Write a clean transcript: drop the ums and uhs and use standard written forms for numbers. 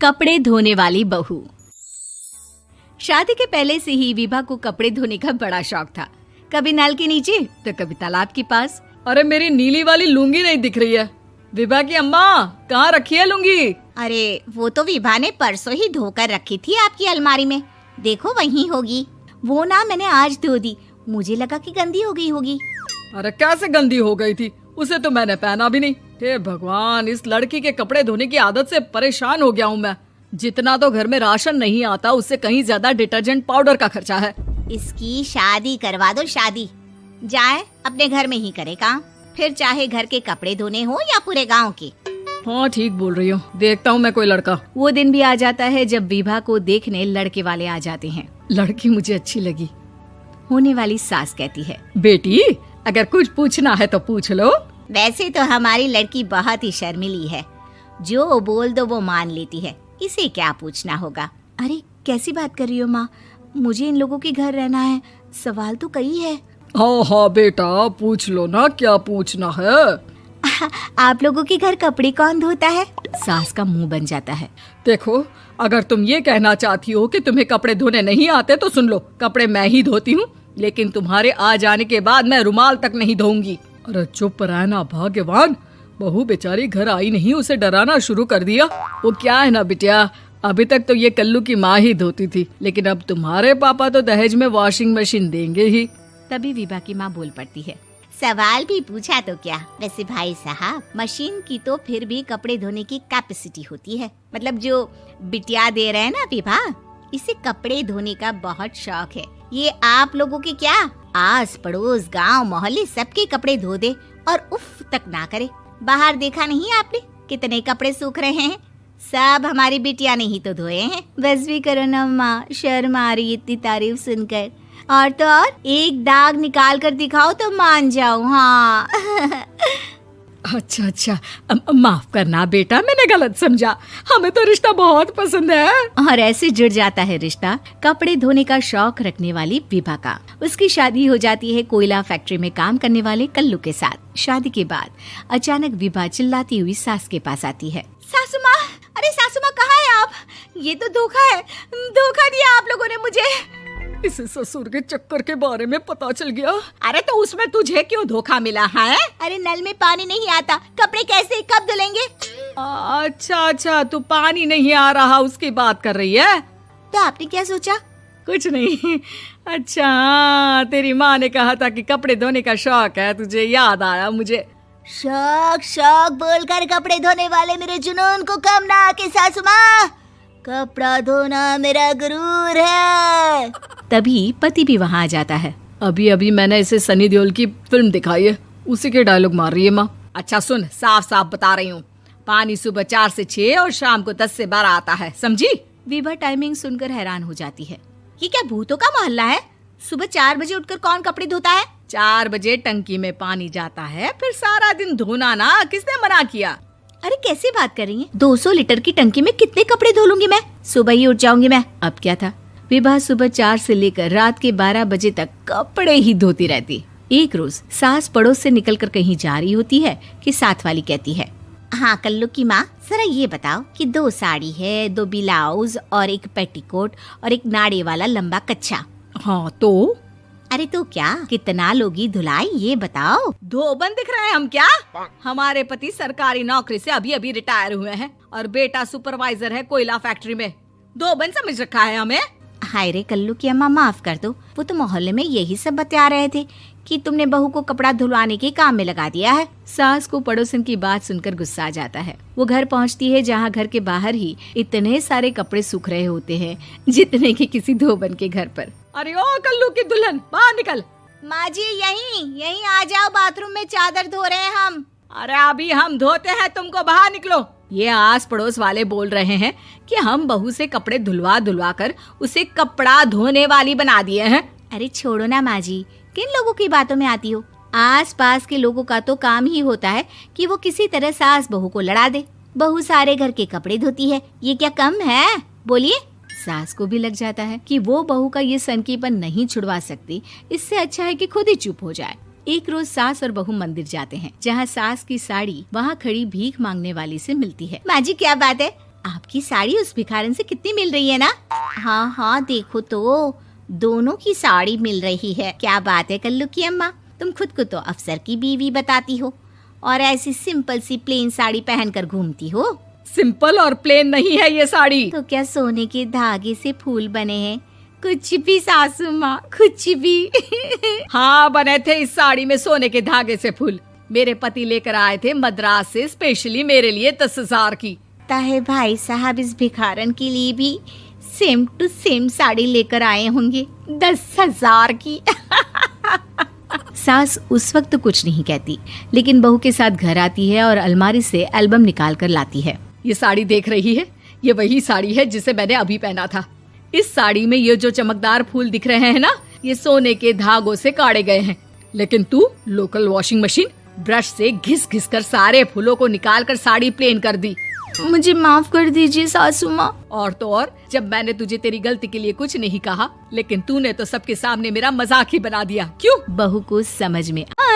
कपड़े धोने वाली बहू। शादी के पहले से ही विभा को कपड़े धोने का बड़ा शौक था। कभी नल के नीचे तो कभी तालाब के पास। अरे मेरी नीली वाली लुंगी नहीं दिख रही है। विभा की अम्मा, कहाँ रखी है लुंगी? अरे वो तो विभा ने परसों ही धोकर रखी थी आपकी अलमारी में, देखो वहीं होगी। वो ना मैंने आज धो दी, मुझे लगा कि गंदी हो गई होगी। अरे कैसे गंदी हो गई थी? उसे तो मैंने पहना भी नहीं। हे भगवान, इस लड़की के कपड़े धोने की आदत से परेशान हो गया हूँ मैं। जितना तो घर में राशन नहीं आता, उससे कहीं ज्यादा डिटर्जेंट पाउडर का खर्चा है। इसकी शादी करवा दो, शादी जाए अपने घर में ही करे काम, फिर चाहे घर के कपड़े धोने हो या पूरे गांव के। हाँ ठीक बोल रही हूँ, देखता हूँ मैं कोई लड़का। वो दिन भी आ जाता है जब विभा को देखने लड़के वाले आ जाते हैं। लड़की मुझे अच्छी लगी। होने वाली सास कहती है, बेटी अगर कुछ पूछना है तो पूछ लो। वैसे तो हमारी लड़की बहुत ही शर्मीली है, जो बोल दो वो मान लेती है, इसे क्या पूछना होगा। अरे कैसी बात कर रही हो माँ, मुझे इन लोगों के घर रहना है, सवाल तो कई है। हाँ हाँ बेटा, पूछ लो ना, क्या पूछना है। आप लोगों के घर कपड़े कौन धोता है? सास का मुंह बन जाता है। देखो, अगर तुम ये कहना चाहती हो कि तुम्हें कपड़े धोने नहीं आते तो सुन लो, कपड़े मैं ही धोती हूँ, लेकिन तुम्हारे आ जाने के बाद मैं रुमाल तक नहीं धोऊंगी। अरे चुप रहना भाग्यवान, बहू बेचारी घर आई नहीं, उसे डराना शुरू कर दिया। वो क्या है ना बिटिया, अभी तक तो ये कल्लू की माँ ही धोती थी, लेकिन अब तुम्हारे पापा तो दहेज में वॉशिंग मशीन देंगे ही। तभी विभा की माँ बोल पड़ती है, सवाल भी पूछा तो क्या। वैसे भाई साहब, मशीन की तो फिर भी कपड़े धोने की कैपेसिटी होती है। मतलब जो बिटिया दे रहे हैं ना विभा, इसे कपड़े धोने का बहुत शौक है। ये आप लोगों के क्या, आस पड़ोस गांव मोहल्ले सबके कपड़े धो दे और उफ तक ना करे। बाहर देखा नहीं आपने कितने कपड़े सूख रहे हैं? सब हमारी बिटिया ने ही तो धोए हैं। बस भी करो ना माँ, शर्म आ रही इतनी तारीफ सुनकर। और तो और एक दाग निकाल कर दिखाओ तो मान जाऊं। हाँ अच्छा, माफ करना बेटा, मैंने गलत समझा। हमें तो रिश्ता बहुत पसंद है। और ऐसे जुड़ जाता है रिश्ता कपड़े धोने का शौक रखने वाली विभा का। उसकी शादी हो जाती है कोयला फैक्ट्री में काम करने वाले कल्लू के साथ। शादी के बाद अचानक विभा चिल्लाती हुई सास के पास आती है। सासू माँ, अरे सासू माँ कहाँ है आप? ये तो धोखा है, धोखा दिया आप लोगों ने मुझे। इसे ससुर के चक्कर के बारे में पता चल गया। अरे तो उसमें तुझे क्यों धोखा मिला है? अरे नल में पानी नहीं आता, कपड़े कैसे कब धुलेंगे? अच्छा, तू पानी नहीं आ रहा उसकी बात कर रही है। तो आपने क्या सोचा? कुछ नहीं। अच्छा, तेरी माँ ने कहा था कि कपड़े धोने का शौक है तुझे, याद आया मुझे। शौक बोलकर कपड़े धोने वाले मेरे जुनून को कम ना आके सासू माँ, कपड़ा धोना मेरा गुरूर है। तभी पति भी वहाँ आ जाता है। अभी मैंने इसे सनी देओल की फिल्म दिखाई है, उसी के डायलॉग मार रही है माँ। अच्छा सुन, साफ साफ बता रही हूँ, पानी सुबह 4 से 6 और शाम को 10 से 12 आता है, समझी? विभा टाइमिंग सुनकर हैरान हो जाती है। ये क्या भूतों का मोहल्ला है? सुबह 4 बजे उठकर कौन कपड़े धोता है? 4 बजे टंकी में पानी जाता है, फिर सारा दिन धोना ना, किसने मना किया? अरे कैसी बात कर रही हैं? 200 लीटर की टंकी में कितने कपड़े धो लूंगी मैं? सुबह ही उठ जाऊंगी मैं। अब क्या था, विभा सुबह 4 से लेकर रात के 12 बजे तक कपड़े ही धोती रहती। एक रोज सास पड़ोस से निकलकर कहीं जा रही होती है कि साथ वाली कहती है, हाँ कल्लू की माँ, जरा ये बताओ कि 2 साड़ी है, 2 ब्लाउज और एक पेटीकोट और एक नाड़े वाला लंबा कच्छा। हाँ तो? अरे तो क्या, कितना लोगी धुलाई ये बताओ। धोबन दिख रहे हैं हम क्या? हमारे पति सरकारी नौकरी से अभी रिटायर हुए हैं और बेटा सुपरवाइजर है कोयला फैक्ट्री में। धोबन समझ रखा है हमें? हाय रे कल्लू की अम्मा, माफ कर दो, वो तो मोहल्ले में यही सब बता रहे थे कि तुमने बहू को कपड़ा धुलवाने के काम में लगा दिया है। सास को पड़ोसन की बात सुनकर गुस्सा आ जाता है। वो घर पहुंचती है जहां घर के बाहर ही इतने सारे कपड़े सूख रहे होते हैं जितने कि किसी धोबन के घर पर। अरे ओ कल्लू की दुल्हन, बाहर निकल। माँ जी यहीं आ जाओ, बाथरूम में चादर धो रहे हैं हम। अरे अभी हम धोते हैं, तुमको बाहर निकलो। ये आस पड़ोस वाले बोल रहे हैं कि हम बहू से कपड़े धुलवा कर उसे कपड़ा धोने वाली बना दिए हैं। अरे छोड़ो ना माँ जी, किन लोगों की बातों में आती हो? आस पास के लोगों का तो काम ही होता है कि वो किसी तरह सास बहू को लड़ा दे। बहू सारे घर के कपड़े धोती है, ये क्या कम है? बोलिए। सास को भी लग जाता है कि वो बहू का ये सनकीपन नहीं छुड़वा सकती, इससे अच्छा है कि खुद ही चुप हो जाए। एक रोज सास और बहू मंदिर जाते हैं, जहाँ सास की साड़ी वहाँ खड़ी भीख मांगने वाली से मिलती है। माँ जी क्या बात है, आपकी साड़ी उस भिखारन से कितनी मिल रही है ना? हाँ हाँ देखो तो, दोनों की साड़ी मिल रही है। क्या बात है कल्लू की अम्मा, तुम खुद को तो अफसर की बीवी बताती हो और ऐसी सिंपल सी प्लेन साड़ी पहनकर घूमती हो। सिंपल और प्लेन नहीं है ये साड़ी। तो क्या सोने के धागे से फूल बने हैं? कुछ भी सासू माँ, कुछ भी। हाँ बने थे इस साड़ी में सोने के धागे से फूल। मेरे पति लेकर आए थे मद्रास से स्पेशली मेरे लिए 10,000 की। ताहे भाई साहब इस भिखारन के लिए भी सेम टू सेम साड़ी लेकर आए होंगे 10,000 की। सास उस वक्त तो कुछ नहीं कहती, लेकिन बहू के साथ घर आती है और अलमारी से एल्बम निकाल कर लाती है। ये साड़ी देख रही है, ये वही साड़ी है जिसे मैंने अभी पहना था। इस साड़ी में ये जो चमकदार फूल दिख रहे हैं ना, ये सोने के धागों से काढ़े गए हैं। लेकिन तू लोकल वॉशिंग मशीन ब्रश से घिस घिस कर सारे फूलों को निकाल कर साड़ी प्लेन कर दी। मुझे माफ कर दीजिए सासू माँ। और तो और, जब मैंने तुझे तेरी गलती के लिए कुछ नहीं कहा, लेकिन तूने तो सबके सामने मेरा मजाक ही बना दिया। क्यों? बहू को समझ में आ